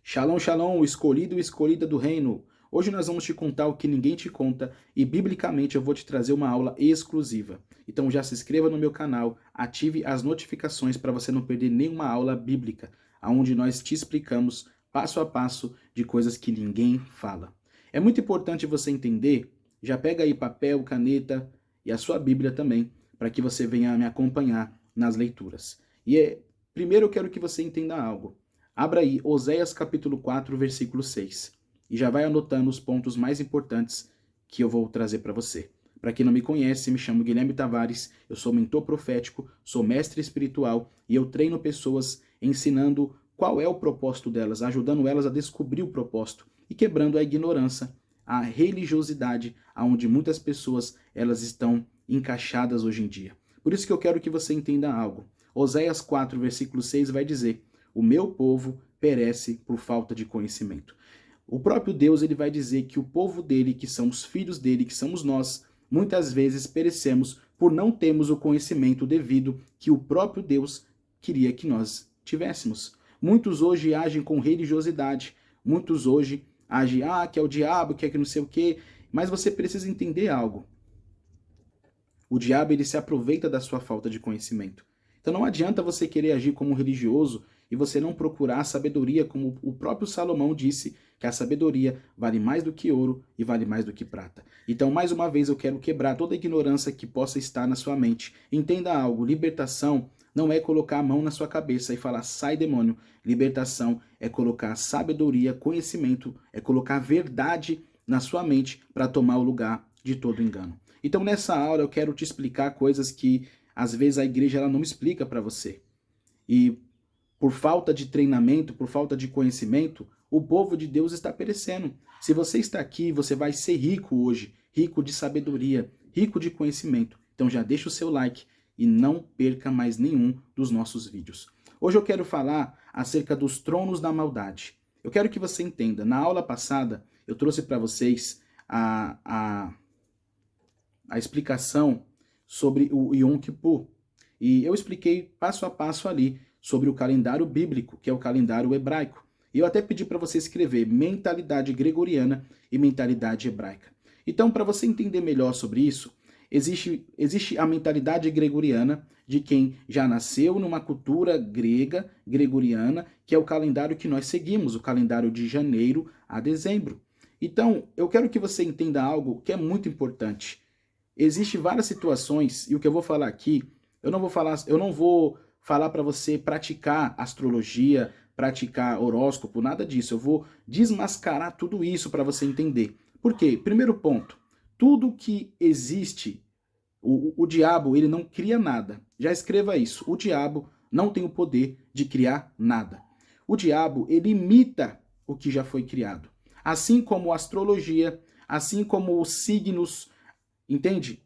Shalom, shalom, o escolhido e escolhida do reino. Hoje nós vamos te contar o que ninguém te conta e, biblicamente, eu vou te trazer uma aula exclusiva. Então já se inscreva no meu canal, ative as notificações para você não perder nenhuma aula bíblica, onde nós te explicamos passo a passo de coisas que ninguém fala. É muito importante você entender, já pega aí papel, caneta e a sua Bíblia também, para que você venha me acompanhar nas leituras. Primeiro eu quero que você entenda algo. Abra aí Oséias capítulo 4, versículo 6. E já vai anotando os pontos mais importantes que eu vou trazer para você. Para quem não me conhece, me chamo Guilherme Tavares, eu sou mentor profético, sou mestre espiritual e eu treino pessoas ensinando qual é o propósito delas, ajudando elas a descobrir o propósito e quebrando a ignorância, a religiosidade, aonde muitas pessoas elas estão encaixadas hoje em dia. Por isso que eu quero que você entenda algo. Oséias 4, versículo 6 vai dizer: o meu povo perece por falta de conhecimento. O próprio Deus ele vai dizer que o povo dele, que são os filhos dele, que somos nós, muitas vezes perecemos por não termos o conhecimento devido que o próprio Deus queria que nós tivéssemos. Muitos hoje agem com religiosidade, muitos hoje agem, que é o diabo, que é que não sei o quê, mas você precisa entender algo. O diabo ele se aproveita da sua falta de conhecimento. Então não adianta você querer agir como um religioso e você não procurar a sabedoria, como o próprio Salomão disse, que a sabedoria vale mais do que ouro e vale mais do que prata. Então, mais uma vez, eu quero quebrar toda a ignorância que possa estar na sua mente. Entenda algo, libertação não é colocar a mão na sua cabeça e falar, sai demônio. Libertação é colocar sabedoria, conhecimento, é colocar verdade na sua mente para tomar o lugar de todo engano. Então, nessa aula, eu quero te explicar coisas que, às vezes, a igreja ela não explica para você. E por falta de treinamento, por falta de conhecimento, o povo de Deus está perecendo. Se você está aqui, você vai ser rico hoje, rico de sabedoria, rico de conhecimento. Então já deixa o seu like e não perca mais nenhum dos nossos vídeos. Hoje eu quero falar acerca dos tronos da maldade. Eu quero que você entenda. Na aula passada, eu trouxe para vocês a explicação sobre o Yom Kippur. E eu expliquei passo a passo ali sobre o calendário bíblico, que é o calendário hebraico. E eu até pedi para você escrever mentalidade gregoriana e mentalidade hebraica. Então, para você entender melhor sobre isso, existe a mentalidade gregoriana de quem já nasceu numa cultura grega, gregoriana, que é o calendário que nós seguimos, o calendário de janeiro a dezembro. Então, eu quero que você entenda algo que é muito importante. Existem várias situações, e o que eu vou falar aqui, eu não vou falar para você praticar astrologia, praticar horóscopo, nada disso. Eu vou desmascarar tudo isso para você entender. Por quê? Primeiro ponto, tudo que existe, o diabo ele não cria nada. Já escreva isso, o diabo não tem o poder de criar nada. O diabo ele imita o que já foi criado. Assim como a astrologia, assim como os signos, entende?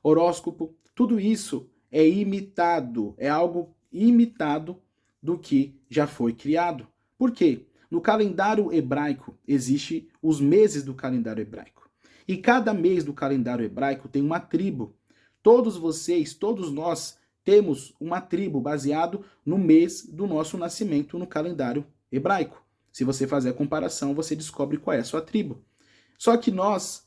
Horóscopo, tudo isso é imitado, é algo imitado do que já foi criado. Por quê? No calendário hebraico existe os meses do calendário hebraico. E cada mês do calendário hebraico tem uma tribo. Todos vocês, todos nós temos uma tribo baseado no mês do nosso nascimento no calendário hebraico. Se você fazer a comparação, você descobre qual é a sua tribo. Só que nós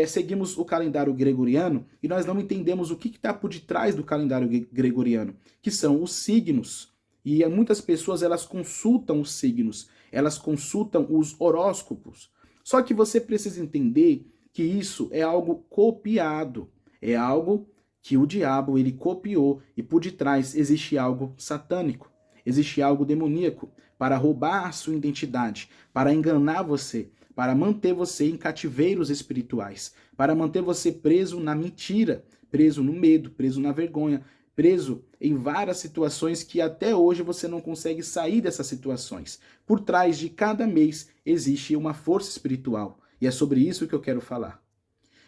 seguimos o calendário gregoriano e nós não entendemos o que está por detrás do calendário gregoriano, que são os signos. E muitas pessoas elas consultam os signos, elas consultam os horóscopos. Só que você precisa entender que isso é algo copiado, é algo que o diabo ele copiou e por detrás existe algo satânico, existe algo demoníaco para roubar a sua identidade, para enganar você, para manter você em cativeiros espirituais, para manter você preso na mentira, preso no medo, preso na vergonha, preso em várias situações que até hoje você não consegue sair dessas situações. Por trás de cada mês existe uma força espiritual, e é sobre isso que eu quero falar.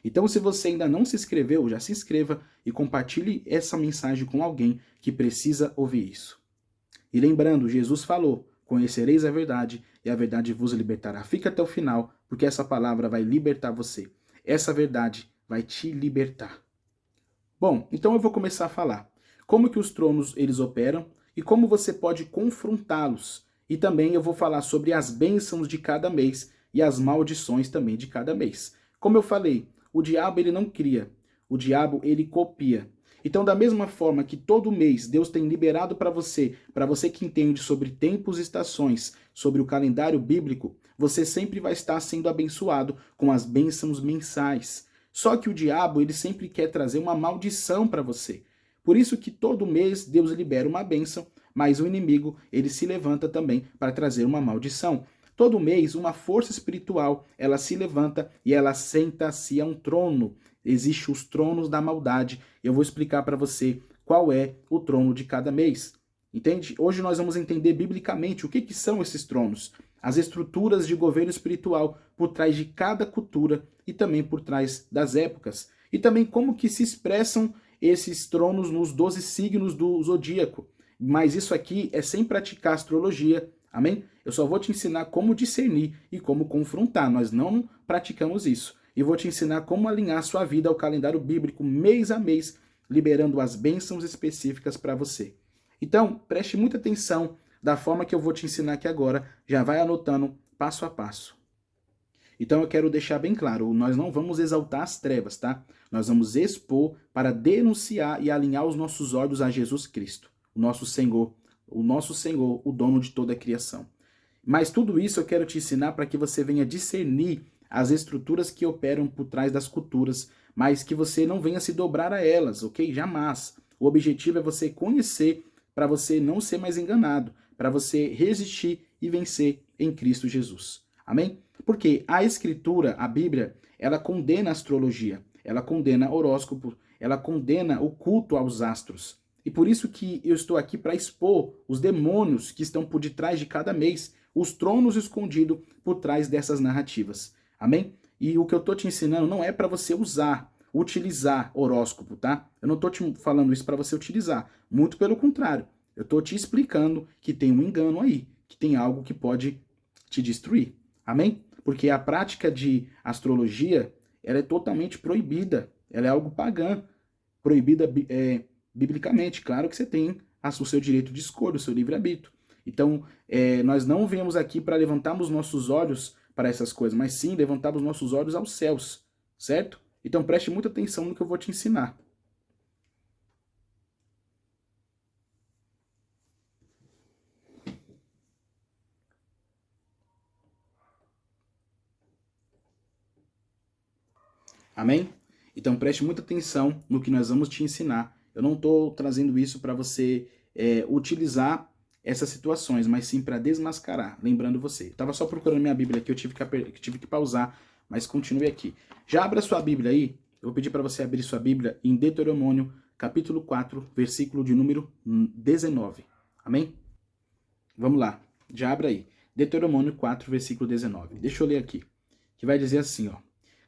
Então, se você ainda não se inscreveu, já se inscreva e compartilhe essa mensagem com alguém que precisa ouvir isso. E lembrando, Jesus falou: conhecereis a verdade e a verdade vos libertará. Fica até o final, porque essa palavra vai libertar você. Essa verdade vai te libertar. Bom, então eu vou começar a falar. Como que os tronos eles operam e como você pode confrontá-los. E também eu vou falar sobre as bênçãos de cada mês e as maldições também de cada mês. Como eu falei, o diabo ele não cria, o diabo ele copia. Então, da mesma forma que todo mês Deus tem liberado para você que entende sobre tempos e estações, sobre o calendário bíblico, você sempre vai estar sendo abençoado com as bênçãos mensais. Só que o diabo, ele sempre quer trazer uma maldição para você. Por isso que todo mês Deus libera uma bênção, mas o inimigo, ele se levanta também para trazer uma maldição. Todo mês, uma força espiritual, ela se levanta e ela senta-se a um trono. Existem os tronos da maldade. Eu vou explicar para você qual é o trono de cada mês. Entende? Hoje nós vamos entender biblicamente o que são esses tronos, as estruturas de governo espiritual por trás de cada cultura e também por trás das épocas. E também como que se expressam esses tronos nos 12 signos do zodíaco. Mas isso aqui é sem praticar astrologia, amém? Eu só vou te ensinar como discernir e como confrontar. Nós não praticamos isso. E vou te ensinar como alinhar sua vida ao calendário bíblico mês a mês, liberando as bênçãos específicas para você. Então, preste muita atenção da forma que eu vou te ensinar aqui agora. Já vai anotando passo a passo. Então eu quero deixar bem claro, nós não vamos exaltar as trevas, tá? Nós vamos expor para denunciar e alinhar os nossos olhos a Jesus Cristo, o nosso Senhor, o dono de toda a criação. Mas tudo isso eu quero te ensinar para que você venha discernir as estruturas que operam por trás das culturas, mas que você não venha se dobrar a elas, ok? Jamais. O objetivo é você conhecer para você não ser mais enganado, para você resistir e vencer em Cristo Jesus. Amém? Porque a Escritura, a Bíblia, ela condena a astrologia, ela condena horóscopo, ela condena o culto aos astros. E por isso que eu estou aqui para expor os demônios que estão por detrás de cada mês, os tronos escondidos por trás dessas narrativas. Amém? E o que eu estou te ensinando não é para você utilizar horóscopo, tá? Eu não estou te falando isso para você utilizar. Muito pelo contrário. Eu estou te explicando que tem um engano aí, que tem algo que pode te destruir. Amém? Porque a prática de astrologia, ela é totalmente proibida. Ela é algo pagã, proibida biblicamente. Claro que você tem o seu direito de escolha, o seu livre-arbítrio. Então, nós não viemos aqui para levantarmos nossos olhos para essas coisas, mas sim levantarmos nossos olhos aos céus, certo? Então preste muita atenção no que eu vou te ensinar. Amém? Então preste muita atenção no que nós vamos te ensinar. Eu não estou trazendo isso para você utilizar essas situações, mas sim para desmascarar. Lembrando você, eu estava só procurando minha Bíblia aqui, eu tive que pausar, mas continue aqui. Já abra sua Bíblia aí, eu vou pedir para você abrir sua Bíblia em Deuteronômio, capítulo 4, versículo de número 19. Amém? Vamos lá, já abra aí. Deuteronômio 4, versículo 19. Deixa eu ler aqui, que vai dizer assim, ó.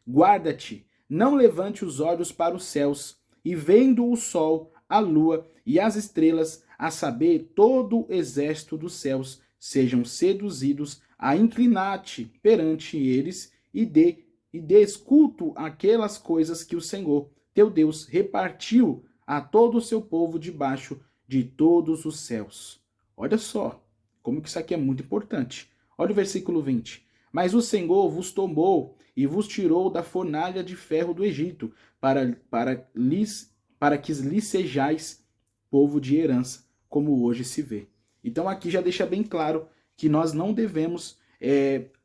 Guarda-te, não levante os olhos para os céus, e vendo o sol, a lua e as estrelas, a saber, todo o exército dos céus, sejam seduzidos a inclinar-te perante eles e dês culto àquelas coisas que o Senhor, teu Deus, repartiu a todo o seu povo debaixo de todos os céus. Olha só, como que isso aqui é muito importante. Olha o versículo 20. Mas o Senhor vos tomou e vos tirou da fornalha de ferro do Egito, para que lhes sejais povo de herança, como hoje se vê. Então aqui já deixa bem claro que nós não devemos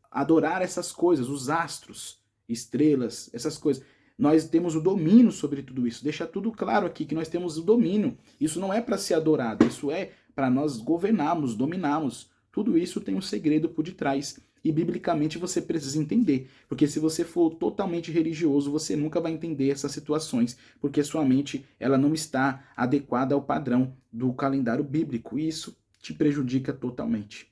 adorar essas coisas, os astros, estrelas, essas coisas. Nós temos o domínio sobre tudo isso. Deixa tudo claro aqui que nós temos o domínio. Isso não é para ser adorado, isso é para nós governarmos, dominarmos. Tudo isso tem um segredo por detrás. E biblicamente você precisa entender, porque se você for totalmente religioso, você nunca vai entender essas situações, porque sua mente ela não está adequada ao padrão do calendário bíblico, e isso te prejudica totalmente.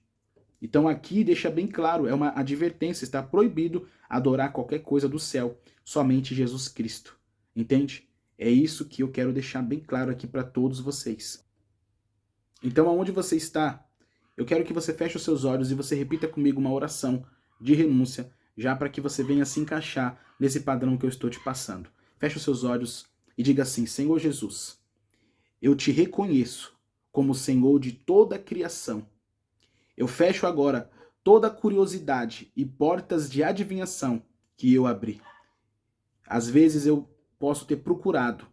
Então aqui deixa bem claro, é uma advertência, está proibido adorar qualquer coisa do céu, somente Jesus Cristo. Entende? É isso que eu quero deixar bem claro aqui para todos vocês. Então aonde você está, eu quero que você feche os seus olhos e você repita comigo uma oração de renúncia, já para que você venha se encaixar nesse padrão que eu estou te passando. Feche os seus olhos e diga assim: Senhor Jesus, eu te reconheço como Senhor de toda a criação. Eu fecho agora toda curiosidade e portas de adivinhação que eu abri. Às vezes eu posso ter procurado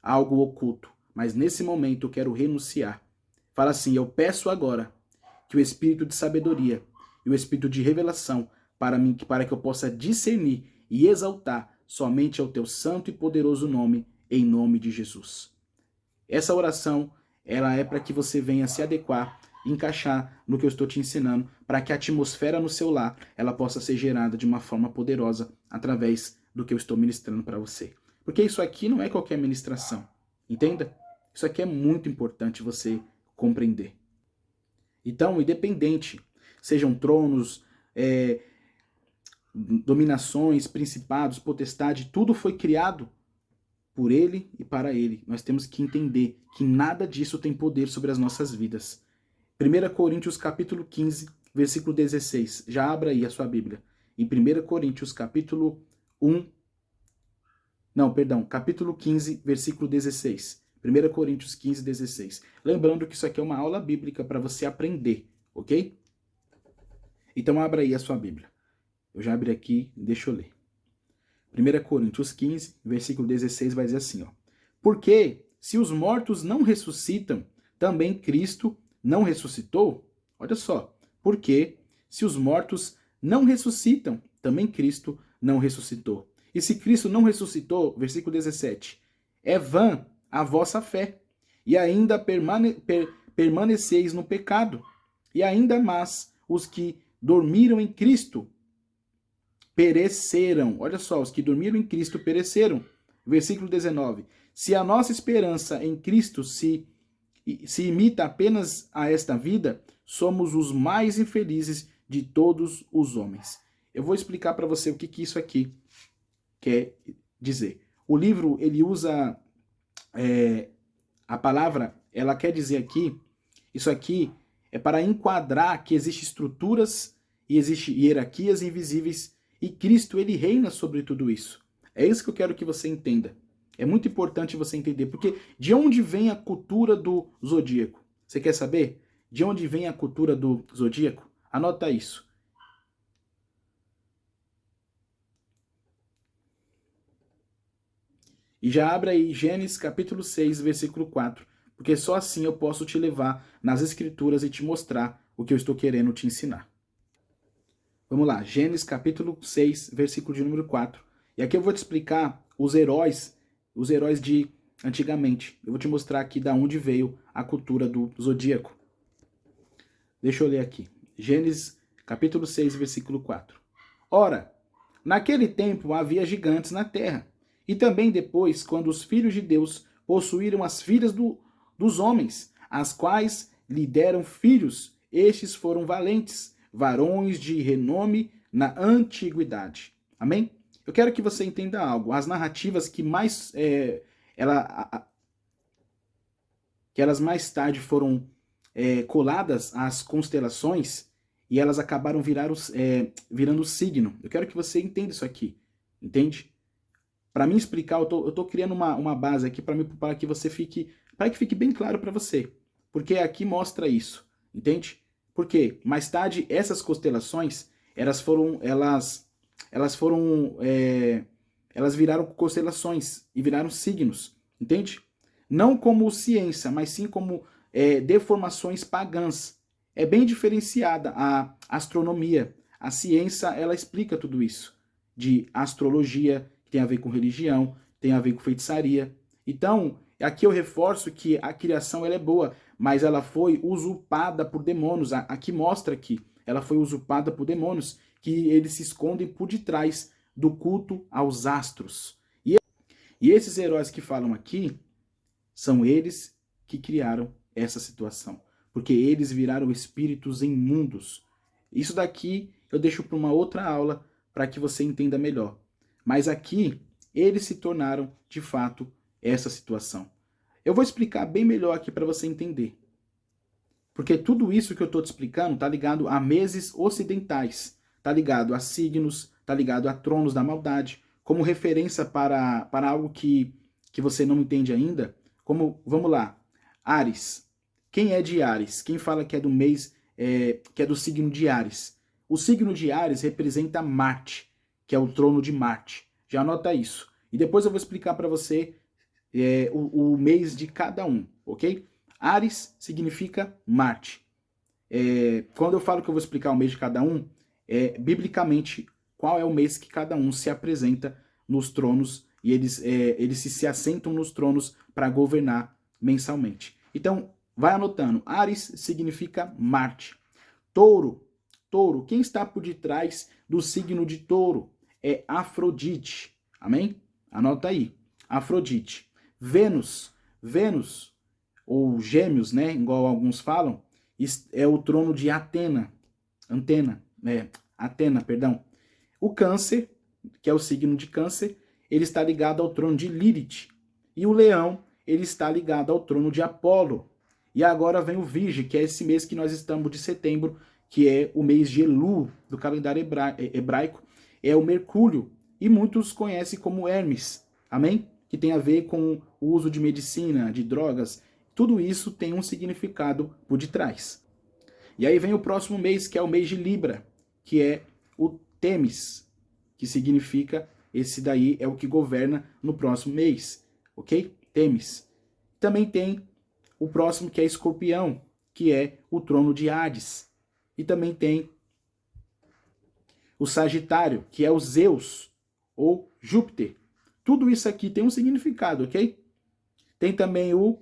algo oculto, mas nesse momento eu quero renunciar. Fala assim: eu peço agora que o espírito de sabedoria e o espírito de revelação para mim, para que eu possa discernir e exaltar somente ao teu santo e poderoso nome, em nome de Jesus. Essa oração, ela é para que você venha se adequar, encaixar no que eu estou te ensinando, para que a atmosfera no seu lar, ela possa ser gerada de uma forma poderosa através do que eu estou ministrando para você. Porque isso aqui não é qualquer ministração, entenda? Isso aqui é muito importante você compreender. Então, independente, sejam tronos, dominações, principados, potestade, tudo foi criado por ele e para ele. Nós temos que entender que nada disso tem poder sobre as nossas vidas. 1 Coríntios capítulo 15, versículo 16. Já abra aí a sua Bíblia. Em 1 Coríntios capítulo 15, versículo 16. 1 Coríntios 15, 16. Lembrando que isso aqui é uma aula bíblica para você aprender, ok? Então abra aí a sua Bíblia. Eu já abri aqui, deixa eu ler. 1 Coríntios 15, versículo 16 vai dizer assim, ó: porque se os mortos não ressuscitam, também Cristo não ressuscitou? Olha só. Porque se os mortos não ressuscitam, também Cristo não ressuscitou. E se Cristo não ressuscitou, versículo 17, é vã a vossa fé, e ainda permaneceis no pecado. E ainda mais os que dormiram em Cristo pereceram. Olha só, os que dormiram em Cristo pereceram. Versículo 19. Se a nossa esperança em Cristo se imita apenas a esta vida, somos os mais infelizes de todos os homens. Eu vou explicar para você o que isso aqui quer dizer. O livro, ele usa a palavra, ela quer dizer aqui, isso aqui é para enquadrar que existem estruturas e existem hierarquias invisíveis e Cristo, ele reina sobre tudo isso. É isso que eu quero que você entenda. É muito importante você entender, porque de onde vem a cultura do zodíaco? Você quer saber? De onde vem a cultura do zodíaco? Anota isso. E já abra aí Gênesis capítulo 6, versículo 4, porque só assim eu posso te levar nas escrituras e te mostrar o que eu estou querendo te ensinar. Vamos lá, Gênesis capítulo 6, versículo de número 4. E aqui eu vou te explicar os heróis de antigamente. Eu vou te mostrar aqui da onde veio a cultura do zodíaco. Deixa eu ler aqui. Gênesis capítulo 6, versículo 4. Ora, naquele tempo havia gigantes na terra, e também depois, quando os filhos de Deus possuíram as filhas dos homens, as quais lhe deram filhos, estes foram valentes, varões de renome na antiguidade. Amém? Eu quero que você entenda algo. As narrativas que elas mais tarde foram coladas às constelações e elas acabaram virando signo. Eu quero que você entenda isso aqui. Entende? Para mim explicar, eu tô criando uma base aqui para que fique bem claro para você. Porque aqui mostra isso. Entende? Porque mais tarde essas constelações elas viraram constelações e viraram signos, entende? Não como ciência, mas sim como deformações pagãs. É bem diferenciada a astronomia. A ciência, ela explica tudo isso. De astrologia, que tem a ver com religião, tem a ver com feitiçaria. Então, aqui eu reforço que a criação ela é boa, mas ela foi usurpada por demônios. Aqui mostra que ela foi usurpada por demônios, que eles se escondem por detrás do culto aos astros. E esses heróis que falam aqui, são eles que criaram essa situação. Porque eles viraram espíritos imundos. Isso daqui eu deixo para uma outra aula, para que você entenda melhor. Mas aqui, eles se tornaram, de fato, essa situação. Eu vou explicar bem melhor aqui para você entender. Porque tudo isso que eu estou te explicando está ligado a meses ocidentais, está ligado a signos, está ligado a tronos da maldade, como referência para algo que você não entende ainda, como, vamos lá, Áries. Quem é de Áries? Quem fala que é do mês que é do signo de Áries. O signo de Áries representa Marte, que é o trono de Marte. Já anota isso. E depois eu vou explicar para você o mês de cada um, ok? Áries significa Marte. Quando eu falo que eu vou explicar o mês de cada um, biblicamente, qual é o mês que cada um se apresenta nos tronos e eles se assentam nos tronos para governar mensalmente. Então, vai anotando. Áries significa Marte. Touro, quem está por detrás do signo de Touro é Afrodite. Amém? Anota aí. Afrodite. Vênus, ou Gêmeos, né? Igual alguns falam, é o trono de Atena. Atena, perdão. O Câncer, que é o signo de Câncer, ele está ligado ao trono de Lilith. E o Leão, ele está ligado ao trono de Apolo. E agora vem o Virgem, que é esse mês que nós estamos de setembro, que é o mês de Elu, do calendário hebraico, é o Mercúrio, e muitos conhecem como Hermes, amém? Que tem a ver com o uso de medicina, de drogas, tudo isso tem um significado por detrás. E aí vem o próximo mês, que é o mês de Libra, que é o Temis, que significa, esse daí é o que governa no próximo mês, ok? Temis. Também tem o próximo, que é Escorpião, que é o trono de Hades. E também tem o Sagitário, que é o Zeus, ou Júpiter. Tudo isso aqui tem um significado, ok? Tem também o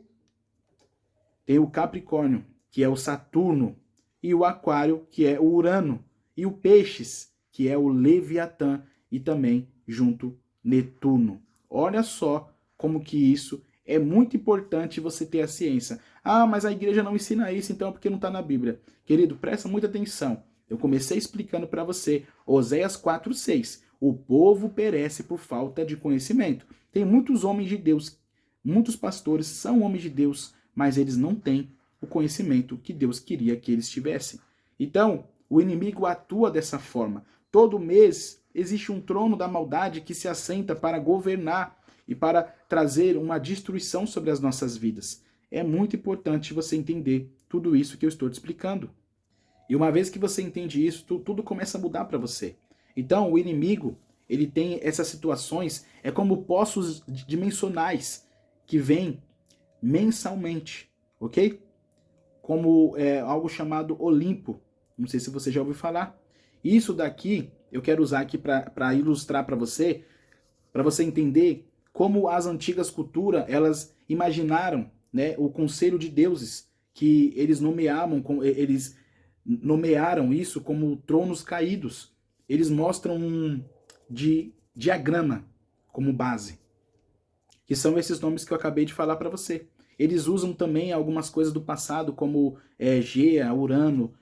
Capricórnio, que é o Saturno, e o Aquário, que é o Urano, e o Peixes, que é o Leviatã, e também junto Netuno. Olha só como que isso é muito importante você ter a ciência. Ah, mas a igreja não ensina isso, então é porque não está na Bíblia. Querido, presta muita atenção. Eu comecei explicando para você, Oséias 4:6. O povo perece por falta de conhecimento. Tem muitos homens de Deus, muitos pastores são homens de Deus, mas eles não têm o conhecimento que Deus queria que eles tivessem. Então, o inimigo atua dessa forma. Todo mês existe um trono da maldade que se assenta para governar e para trazer uma destruição sobre as nossas vidas. É muito importante você entender tudo isso que eu estou te explicando. E uma vez que você entende isso, tudo começa a mudar para você. Então, o inimigo, ele tem essas situações, é como poços dimensionais que vêm mensalmente, ok? Como algo chamado Olimpo. Não sei se você já ouviu falar. Isso daqui, eu quero usar aqui para ilustrar para você entender como as antigas culturas, elas imaginaram, né, o conselho de deuses, que eles nomearam isso como tronos caídos. Eles mostram um diagrama como base, que são esses nomes que eu acabei de falar para você. Eles usam também algumas coisas do passado, como Gea, Urano,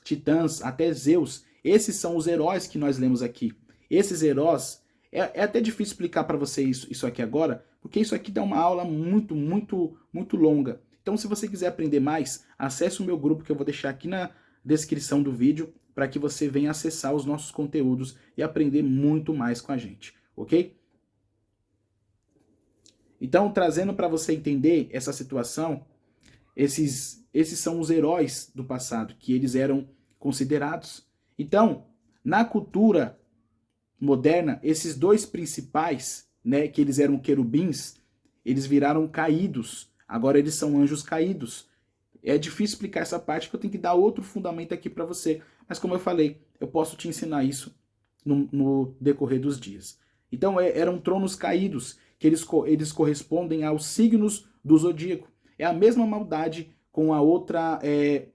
Titãs, até Zeus. Esses são os heróis que nós lemos aqui. Esses heróis, é até difícil explicar para você isso aqui agora, porque isso aqui dá uma aula muito, muito, muito longa. Então, se você quiser aprender mais, acesse o meu grupo que eu vou deixar aqui na descrição do vídeo, para que você venha acessar os nossos conteúdos e aprender muito mais com a gente, ok? Então, trazendo para você entender essa situação, esses são os heróis do passado, que eles eram considerados. Então, na cultura moderna, esses dois principais, né, que eles eram querubins, eles viraram caídos. Agora eles são anjos caídos. É difícil explicar essa parte, que eu tenho que dar outro fundamento aqui para você. Mas como eu falei, eu posso te ensinar isso no decorrer dos dias. Então, eram tronos caídos, que eles correspondem aos signos do zodíaco. É a mesma maldade com a outra... É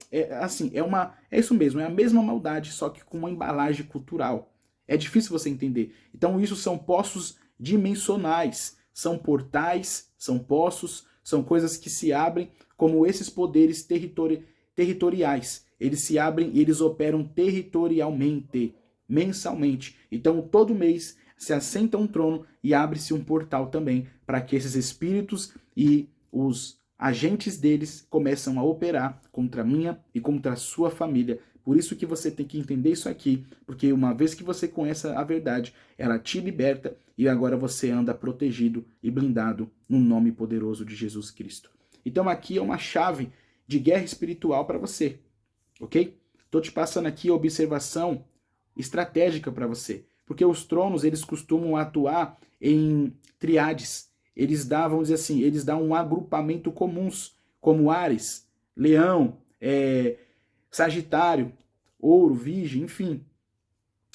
isso mesmo, é a mesma maldade, só que com uma embalagem cultural. É difícil você entender. Então, isso são poços dimensionais, são portais, são poços, são coisas que se abrem como esses poderes territoriais. Eles se abrem e eles operam territorialmente, mensalmente. Então, todo mês se assenta um trono e abre-se um portal também para que esses espíritos e os agentes deles começam a operar contra a minha e contra a sua família. Por isso que você tem que entender isso aqui, porque uma vez que você conhece a verdade, ela te liberta e agora você anda protegido e blindado no nome poderoso de Jesus Cristo. Então aqui é uma chave de guerra espiritual para você. ok? Estou te passando aqui a observação estratégica para você, porque os tronos, eles costumam atuar em triades. Eles dão, vamos dizer assim, eles dão um agrupamento comuns, como Áries, Leão, Sagitário, Ouro, Virgem, enfim.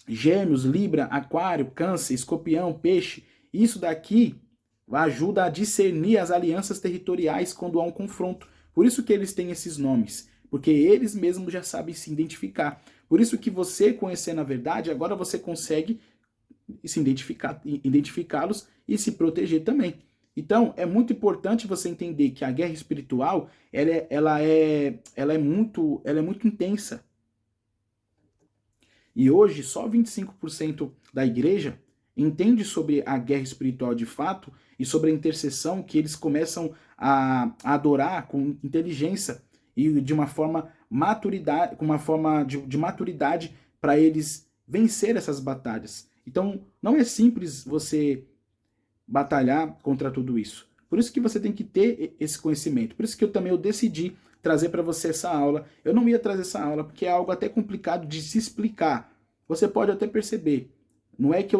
Gêmeos, Libra, Aquário, Câncer, Escorpião, Peixe. Isso daqui ajuda a discernir as alianças territoriais quando há um confronto. Por isso que eles têm esses nomes, porque eles mesmos já sabem se identificar. Por isso que você, conhecendo a verdade, agora você consegue se identificá-los e se proteger também. Então, é muito importante você entender que a guerra espiritual, ela é muito intensa. E hoje, só 25% da igreja entende sobre a guerra espiritual de fato e sobre a intercessão que eles começam a adorar com inteligência e de uma forma maturidade, com uma forma de maturidade para eles vencer essas batalhas. Então, não é simples você batalhar contra tudo isso. Por isso que você tem que ter esse conhecimento. Por isso que eu decidi trazer para você essa aula. Eu não ia trazer essa aula porque é algo até complicado de se explicar. Você pode até perceber. Não é que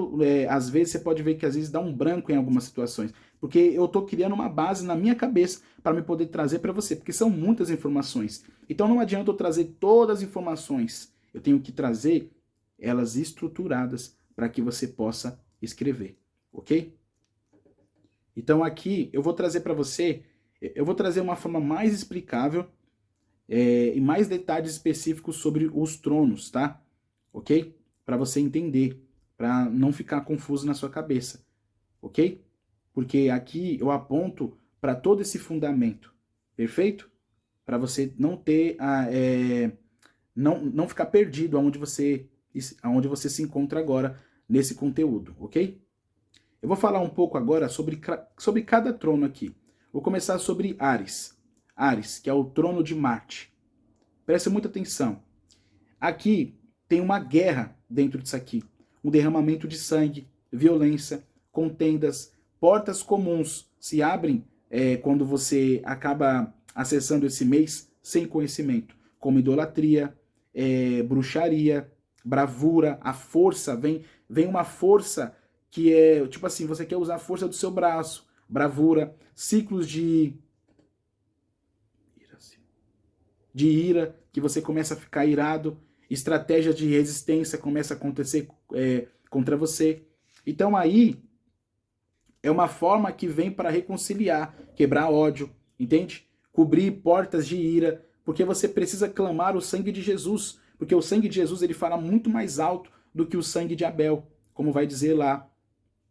às vezes você pode ver que às vezes dá um branco em algumas situações, porque eu estou criando uma base na minha cabeça para me poder trazer para você, porque são muitas informações. Então não adianta eu trazer todas as informações. Eu tenho que trazer elas estruturadas para que você possa escrever, ok? Então aqui eu vou trazer para você, eu vou trazer uma forma mais explicável e mais detalhes específicos sobre os tronos, tá? Ok? Para você entender, para não ficar confuso na sua cabeça, ok? Porque aqui eu aponto para todo esse fundamento, perfeito? Para você não ter, não ficar perdido aonde você se encontra agora nesse conteúdo, ok? Eu vou falar um pouco agora sobre cada trono aqui. Vou começar sobre Áries. Áries, que é o trono de Marte. Preste muita atenção. Aqui tem uma guerra dentro disso aqui. Um derramamento de sangue, violência, contendas, portas comuns se abrem quando você acaba acessando esse mês sem conhecimento, como idolatria, bruxaria, bravura, a força, vem uma força que é, tipo assim, você quer usar a força do seu braço, bravura, ciclos de ira, que você começa a ficar irado, estratégia de resistência começa a acontecer contra você. Então aí é uma forma que vem para reconciliar, quebrar ódio, entende? Cobrir portas de ira, porque você precisa clamar o sangue de Jesus, porque o sangue de Jesus ele fala muito mais alto do que o sangue de Abel, como vai dizer lá,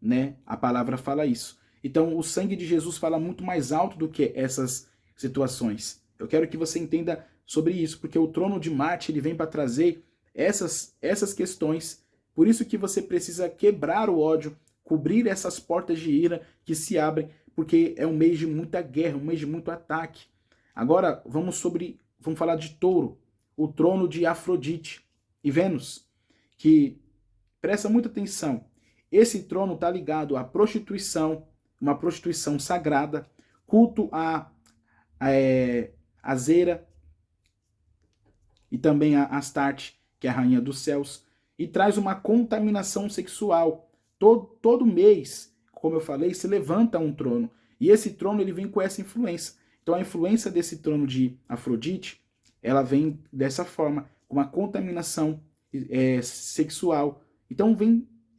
né? A palavra fala isso. Então, o sangue de Jesus fala muito mais alto do que essas situações. Eu quero que você entenda sobre isso, porque o trono de Marte ele vem para trazer essas questões. Por isso que você precisa quebrar o ódio, cobrir essas portas de ira que se abrem, porque é um mês de muita guerra, um mês de muito ataque. Agora, vamos falar de Touro, o trono de Afrodite e Vênus, que presta muita atenção. Esse trono está ligado à prostituição, uma prostituição sagrada, culto a Zera e também a Astarte, que é a rainha dos céus, e traz uma contaminação sexual. Todo mês, como eu falei, se levanta um trono, e esse trono ele vem com essa influência. Então a influência desse trono de Afrodite, ela vem dessa forma, com uma contaminação sexual. Então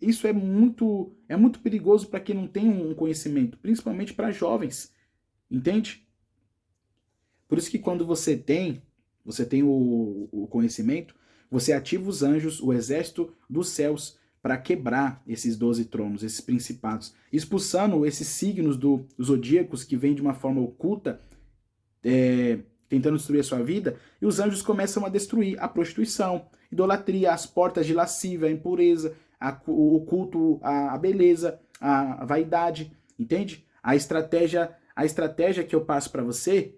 isso é muito perigoso para quem não tem um conhecimento, principalmente para jovens, entende? Por isso que quando você tem o conhecimento, você ativa os anjos, o exército dos céus, para quebrar esses 12 tronos, esses principados, expulsando esses signos dos zodíacos que vêm de uma forma oculta, tentando destruir a sua vida, e os anjos começam a destruir a prostituição, idolatria, as portas de lascívia, a impureza, o culto à beleza, à vaidade, entende? A estratégia que eu passo para você,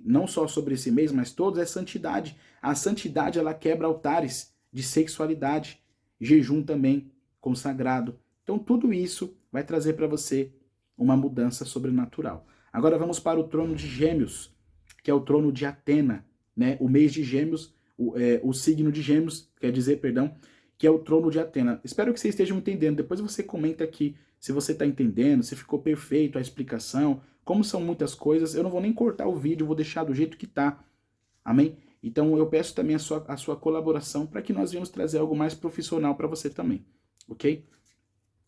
não só sobre esse mês, mas todos, é santidade. A santidade, ela quebra altares de sexualidade, jejum também consagrado. Então tudo isso vai trazer para você uma mudança sobrenatural. Agora vamos para o trono de Gêmeos, que é o trono de Atena, né? O mês de Gêmeos, o signo de Gêmeos, quer dizer, perdão, que é o trono de Atena. Espero que vocês estejam entendendo. Depois você comenta aqui se você está entendendo, se ficou perfeito a explicação. Como são muitas coisas, eu não vou nem cortar o vídeo, vou deixar do jeito que tá. Amém? Então eu peço também a sua colaboração para que nós venhamos trazer algo mais profissional para você também, ok?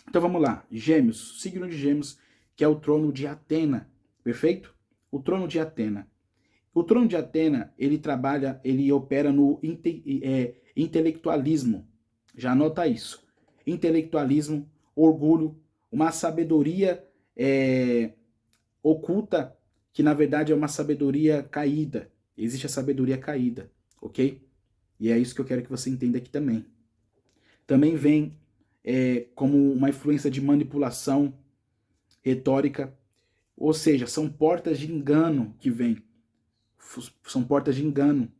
Então vamos lá, Gêmeos, signo de Gêmeos, que é o trono de Atena, perfeito? O trono de Atena. O trono de Atena, ele opera no intelectualismo. Já anota isso. Intelectualismo, orgulho, uma sabedoria oculta, que na verdade é uma sabedoria caída. Existe a sabedoria caída, ok? E é isso que eu quero que você entenda aqui também. Também vem como uma influência de manipulação, retórica, ou seja, são portas de engano que vêm. São portas de engano,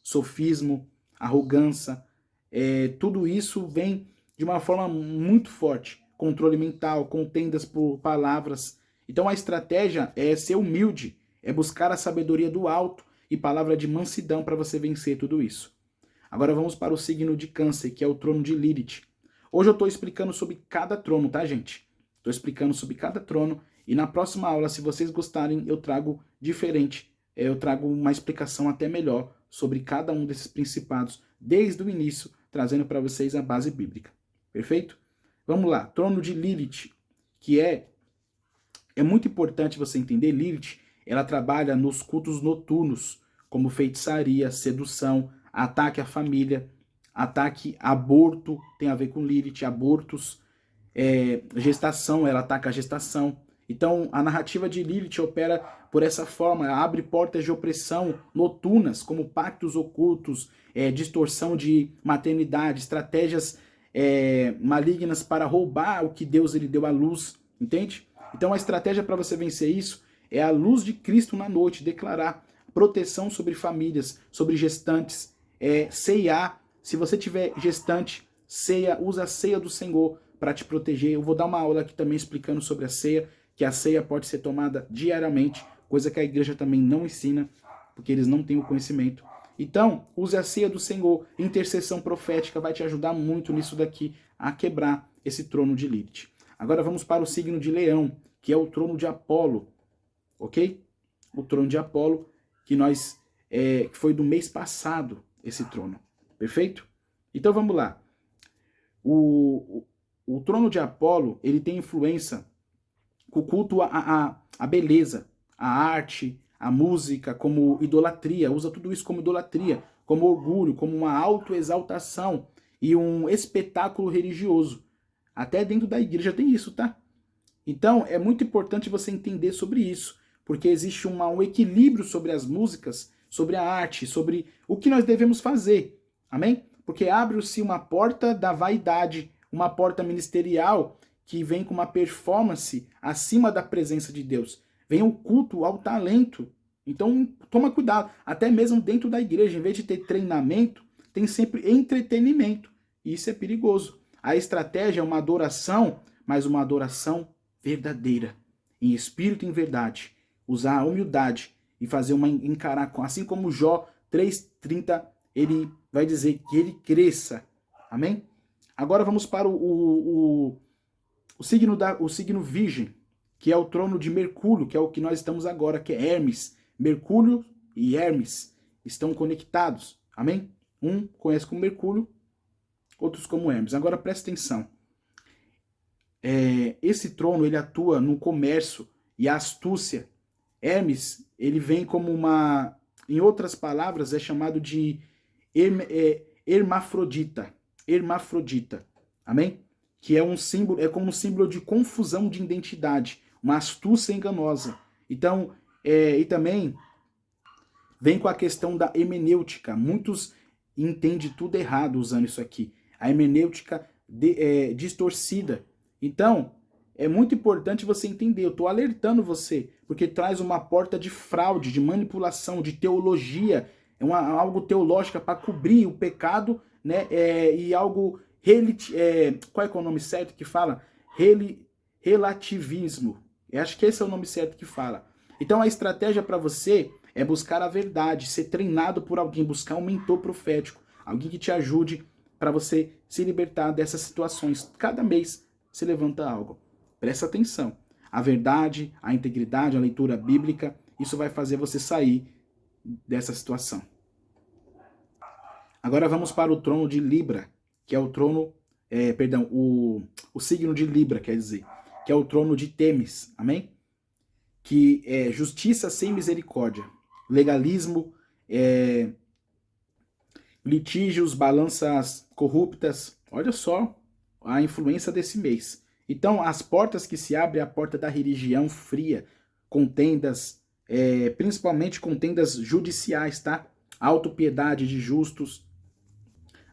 sofismo, arrogância, tudo isso vem de uma forma muito forte. Controle mental, contendas por palavras. Então a estratégia é ser humilde, é buscar a sabedoria do alto e palavra de mansidão para você vencer tudo isso. Agora vamos para o signo de Câncer, que é o trono de Lilith. Hoje eu estou explicando sobre cada trono, tá, gente? Estou explicando sobre cada trono e na próxima aula, se vocês gostarem, eu trago diferente. Eu trago uma explicação até melhor sobre cada um desses principados, desde o início, trazendo para vocês a base bíblica. Perfeito? Vamos lá, trono de Lilith, que é muito importante você entender. Lilith, ela trabalha nos cultos noturnos, como feitiçaria, sedução, ataque à família, ataque a aborto, tem a ver com Lilith, abortos, gestação, ela ataca a gestação. Então, a narrativa de Lilith opera por essa forma, ela abre portas de opressão noturnas, como pactos ocultos, distorção de maternidade, estratégias malignas para roubar o que Deus ele deu à luz, entende? Então, a estratégia para você vencer isso é a luz de Cristo na noite, declarar proteção sobre famílias, sobre gestantes, ceiar. Se você tiver gestante, ceia, usa a ceia do Senhor para te proteger. Eu vou dar uma aula aqui também explicando sobre a ceia, que a ceia pode ser tomada diariamente, coisa que a igreja também não ensina, porque eles não têm o conhecimento. Então, use a ceia do Senhor, intercessão profética vai te ajudar muito nisso daqui, a quebrar esse trono de Lilith. Agora vamos para o signo de Leão, que é o trono de Apolo, ok? O trono de Apolo, que foi do mês passado, esse trono, perfeito? Então vamos lá. O trono de Apolo, ele tem influência com o culto à beleza, à arte, à música, como idolatria, usa tudo isso como idolatria, como orgulho, como uma autoexaltação e um espetáculo religioso. Até dentro da igreja tem isso, tá? Então é muito importante você entender sobre isso, porque existe um equilíbrio sobre as músicas, sobre a arte, sobre o que nós devemos fazer, amém? Porque abre-se uma porta da vaidade, uma porta ministerial que vem com uma performance acima da presença de Deus. Vem o culto ao talento. Então, toma cuidado. Até mesmo dentro da igreja, em vez de ter treinamento, tem sempre entretenimento. E isso é perigoso. A estratégia é uma adoração, mas uma adoração verdadeira, em espírito e em verdade. Usar a humildade e fazer encarar, assim como Jó 3:30, ele vai dizer que ele cresça. Amém? Agora vamos para o signo Virgem, que é o trono de Mercúrio, que é o que nós estamos agora, que é Hermes. Mercúrio e Hermes estão conectados, amém? Um conhece como Mercúrio, outros como Hermes. Agora presta atenção. Esse trono, ele atua no comércio e a astúcia. Hermes, ele vem como em outras palavras, é chamado de hermafrodita. Hermafrodita, amém? Que é como um símbolo de confusão de identidade, uma astúcia enganosa. Então, e também vem com a questão da hermenêutica. Muitos entendem tudo errado usando isso aqui. A hermenêutica distorcida. Então, é muito importante você entender. Eu estou alertando você, porque traz uma porta de fraude, de manipulação, de teologia. Algo teológico para cobrir o pecado, né? E algo... qual é o nome certo que fala? Relativismo. Eu acho que esse é o nome certo que fala. Então a estratégia para você é buscar a verdade, ser treinado por alguém, buscar um mentor profético, alguém que te ajude para você se libertar dessas situações. Cada mês se levanta algo. Presta atenção. A verdade, a integridade, a leitura bíblica, isso vai fazer você sair dessa situação. Agora vamos para o trono de Libra, que é o trono, o signo de Libra, quer dizer, que é o trono de Temis, amém? Que é justiça sem misericórdia, legalismo, litígios, balanças corruptas. Olha só a influência desse mês. Então, as portas que se abrem é a porta da religião fria, contendas, principalmente contendas judiciais, tá? Autopiedade de justos.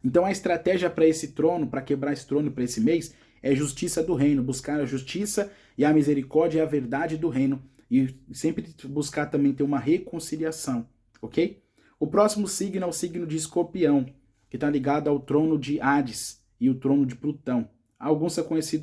Então, a estratégia para esse trono, para quebrar esse trono para esse mês, é justiça do reino, buscar a justiça e a misericórdia e a verdade do reino. E sempre buscar também ter uma reconciliação, ok? O próximo signo é o signo de Escorpião, que está ligado ao trono de Hades e o trono de Plutão. Alguns conhecem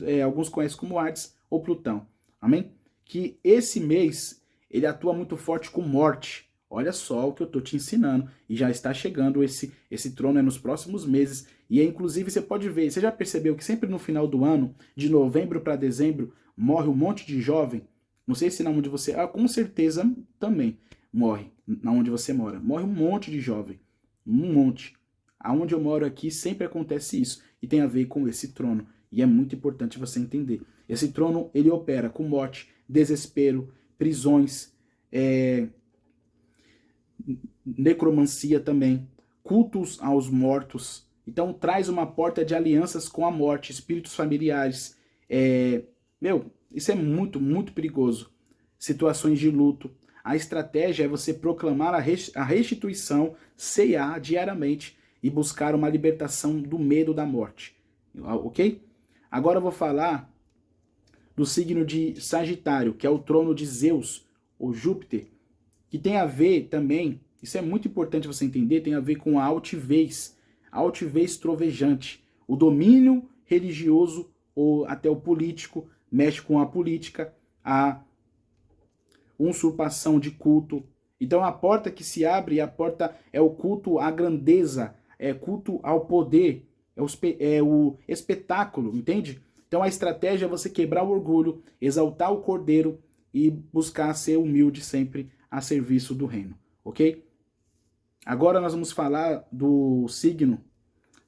como Hades ou Plutão, amém? Que esse mês ele atua muito forte com morte. Olha só o que eu estou te ensinando. E já está chegando esse trono nos próximos meses. E inclusive você pode ver, você já percebeu que sempre no final do ano, de novembro para dezembro, morre um monte de jovem? Não sei se na onde você... com certeza também morre, na onde você mora. Morre um monte de jovem. Um monte. Aonde eu moro aqui sempre acontece isso. E tem a ver com esse trono. E é muito importante você entender. Esse trono, ele opera com morte, desespero, prisões, necromancia também, cultos aos mortos. Então traz uma porta de alianças com a morte, espíritos familiares. Isso é muito, muito perigoso. Situações de luto. A estratégia é você proclamar a restituição, ceiar diariamente e buscar uma libertação do medo da morte. Ok? Agora eu vou falar do signo de Sagitário, que é o trono de Zeus, ou Júpiter, que tem a ver também, isso é muito importante você entender, tem a ver com a altivez trovejante, o domínio religioso ou até o político, mexe com a política, a usurpação de culto. Então a porta que se abre, a porta é o culto à grandeza, é culto ao poder, é o espetáculo, entende? Então a estratégia é você quebrar o orgulho, exaltar o cordeiro e buscar ser humilde sempre a serviço do reino, ok? Agora nós vamos falar do signo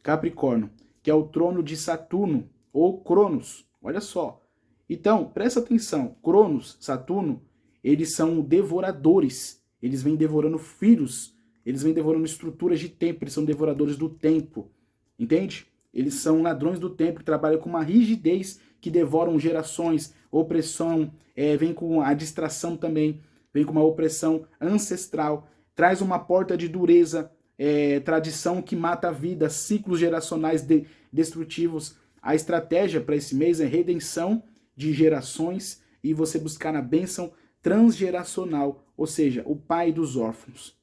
Capricórnio, que é o trono de Saturno, ou Cronos. Olha só. Então, presta atenção. Cronos, Saturno, eles são devoradores. Eles vêm devorando filhos. Eles vêm devorando estruturas de tempo. Eles são devoradores do tempo. Entende? Eles são ladrões do tempo que trabalham com uma rigidez que devoram gerações, opressão, vem com a distração também, vem com uma opressão ancestral, traz uma porta de dureza, tradição que mata a vida, ciclos geracionais destrutivos. A estratégia para esse mês é redenção de gerações e você buscar a bênção transgeracional, ou seja, o pai dos órfãos.